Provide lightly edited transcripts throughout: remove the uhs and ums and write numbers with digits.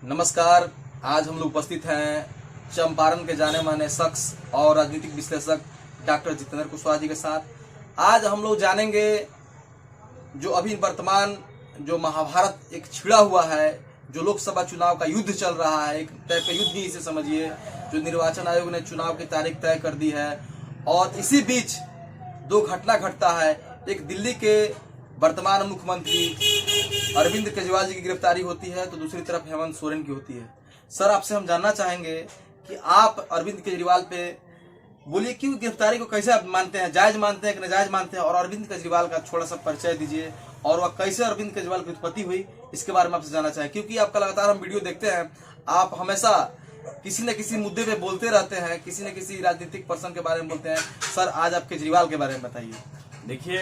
नमस्कार। आज हम लोग उपस्थित हैं चंपारण के जाने माने शख्स और राजनीतिक विश्लेषक डॉक्टर जितेंद्र कुशवाहा जी के साथ। आज हम लोग जानेंगे जो अभी वर्तमान जो महाभारत एक छिड़ा हुआ है, जो लोकसभा चुनाव का युद्ध चल रहा है, एक तरह का युद्ध ही इसे समझिए, जो निर्वाचन आयोग ने चुनाव की तारीख तय कर दी है। और इसी बीच दो घटना घटता है, एक दिल्ली के वर्तमान मुख्यमंत्री अरविंद केजरीवाल जी की गिरफ्तारी होती है, तो दूसरी तरफ हेमंत सोरेन की होती है। सर, आपसे हम जानना चाहेंगे कि आप अरविंद केजरीवाल पे बोलिए, क्यों गिरफ्तारी को कैसे आप मानते हैं, जायज मानते हैं कि नाजायज मानते हैं, और अरविंद केजरीवाल का थोड़ा सा परिचय दीजिए और वह कैसे अरविंद केजरीवाल की उत्पत्ति हुई, इसके बारे में आपसे जानना चाहें। क्योंकि आपका लगातार हम वीडियो देखते हैं, आप हमेशा किसी न किसी मुद्दे पे बोलते रहते हैं, किसी न किसी राजनीतिक पर्सन के बारे में बोलते हैं। सर, आज आप केजरीवाल के बारे में बताइए। देखिए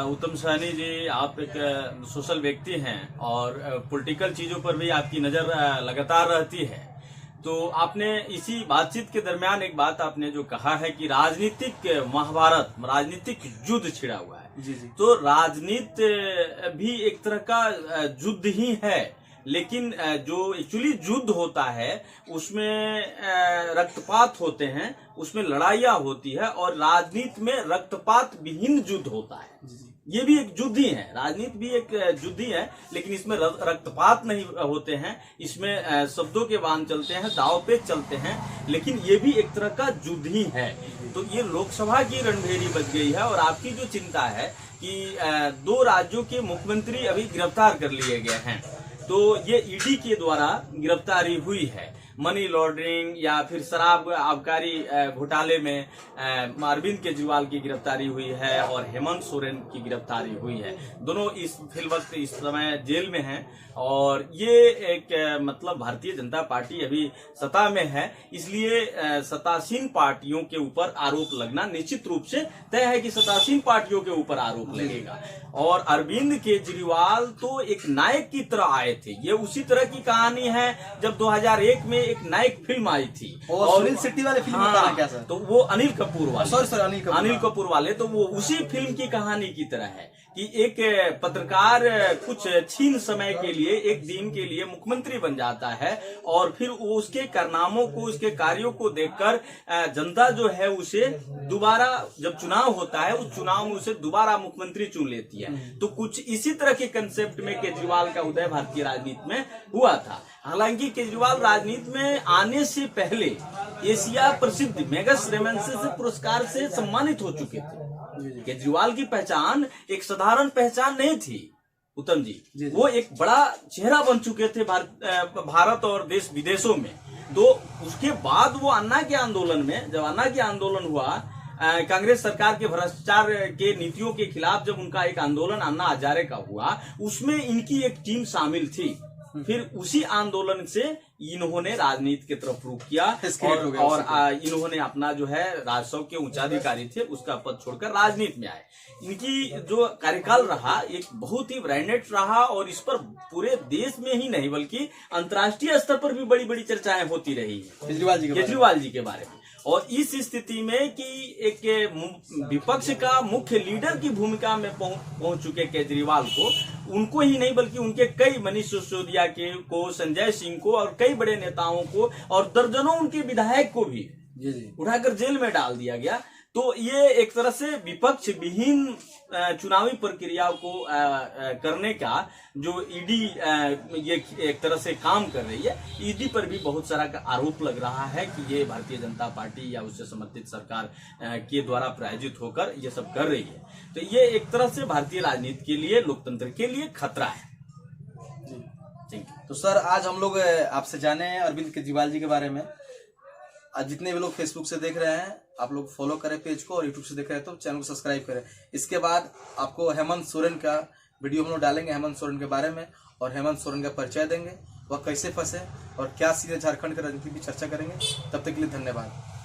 उत्तम सहनी जी, आप एक सोशल व्यक्ति हैं और पॉलिटिकल चीजों पर भी आपकी नजर लगातार रहती है। तो आपने इसी बातचीत के दरमियान एक बात आपने जो कहा है कि राजनीतिक महाभारत, राजनीतिक युद्ध छिड़ा हुआ है। जी जी। तो राजनीति भी एक तरह का युद्ध ही है, लेकिन जो एक्चुअली युद्ध होता है उसमें रक्तपात होते हैं, उसमें लड़ाइयाँ होती है, और राजनीति में रक्तपात विहीन युद्ध होता है। ये भी एक युद्ध ही है, राजनीति भी एक युद्ध ही है, लेकिन इसमें रक्तपात नहीं होते हैं, इसमें शब्दों के बाण चलते हैं, दाव पे चलते हैं, लेकिन ये भी एक तरह का युद्ध ही है। तो ये लोकसभा की रणभेरी बच गई है। और आपकी जो चिंता है कि दो राज्यों के मुख्यमंत्री अभी गिरफ्तार कर लिए गए हैं, तो ये ईडी के द्वारा गिरफ्तारी हुई है। मनी लॉन्ड्रिंग या फिर शराब आबकारी घोटाले में अरविंद केजरीवाल की गिरफ्तारी हुई है और हेमंत सोरेन की गिरफ्तारी हुई है। दोनों इस वक्त इस समय जेल में हैं, और ये एक मतलब भारतीय जनता पार्टी अभी सत्ता में है, इसलिए सत्तासीन पार्टियों के ऊपर आरोप लगना निश्चित रूप से तय है कि सत्तासीन पार्टियों के ऊपर आरोप लगेगा। और अरविंद केजरीवाल तो एक नायक की तरह आए थे। ये उसी तरह की कहानी है जब 2001 में एक नायक फिल्म आई थी, और सुनील शेट्टी वाले फिल्म हाँ, क्या सर? तो वो अनिल कपूर वाले, सर अनिल कपूर वाले, तो वो उसी फिल्म की कहानी की तरह है कि एक पत्रकार कुछ छीन समय के लिए, एक दिन के लिए मुख्यमंत्री बन जाता है, और फिर वो उसके कारनामों को, उसके कार्यों को देखकर जनता जो है उसे दोबारा, जब चुनाव होता है उस चुनाव में उसे दोबारा मुख्यमंत्री चुन लेती है। तो कुछ इसी तरह के कंसेप्ट में केजरीवाल का उदय भारतीय राजनीति में हुआ था। हालांकि केजरीवाल राजनीति में आने से पहले एशिया प्रसिद्ध मेगस रेमेंसेस पुरस्कार से सम्मानित हो चुके थे। केजरीवाल की पहचान एक साधारण पहचान नहीं थी उत्तम जी, वो एक बड़ा चेहरा बन चुके थे भारत और देश विदेशों में। तो उसके बाद वो अन्ना के आंदोलन में, जब अन्ना के आंदोलन हुआ, कांग्रेस सरकार के भ्रष्टाचार के नीतियों के खिलाफ जब उनका एक आंदोलन अन्ना हजारे का हुआ, उसमें इनकी एक टीम शामिल थी। फिर उसी आंदोलन से इन्होंने राजनीति की तरफ रुख किया, और इन्होंने अपना जो है राजस्व के उच्चाधिकारी थे उसका पद छोड़कर राजनीति में आए। इनकी जो कार्यकाल रहा एक बहुत ही ब्रांडेड रहा, और इस पर पूरे देश में ही नहीं बल्कि अंतर्राष्ट्रीय स्तर पर भी बड़ी बड़ी चर्चाएं होती रही केजरीवाल जी के बारे में। और इस स्थिति में कि एक विपक्ष का मुख्य लीडर की भूमिका में पहुंच चुके केजरीवाल को, उनको ही नहीं बल्कि उनके कई मनीष सिसोदिया को, संजय सिंह को, और कई बड़े नेताओं को, और दर्जनों उनके विधायक को भी उठाकर जेल में डाल दिया गया। तो ये एक तरह से विपक्ष विहीन चुनावी प्रक्रिया को करने का जो ईडी ये एक तरह से काम कर रही है, ईडी पर भी बहुत सारा का आरोप लग रहा है कि ये भारतीय जनता पार्टी या उससे समर्थित सरकार के द्वारा प्रायोजित होकर ये सब कर रही है। तो ये एक तरह से भारतीय राजनीति के लिए, लोकतंत्र के लिए खतरा है। तो सर, आज हम लोग आपसे जाने अरविंद केजरीवाल जी के बारे में। आज जितने भी लोग फेसबुक से देख रहे हैं, आप लोग फॉलो करें पेज को, और यूट्यूब से देख रहे हैं तो चैनल को सब्सक्राइब करें। इसके बाद आपको हेमंत सोरेन का वीडियो हम लोग डालेंगे, हेमंत सोरेन के बारे में, और हेमंत सोरेन का परिचय देंगे, वह कैसे फंसे और क्या सीधे झारखंड की राजनीति की चर्चा करेंगे। तब तक के लिए धन्यवाद।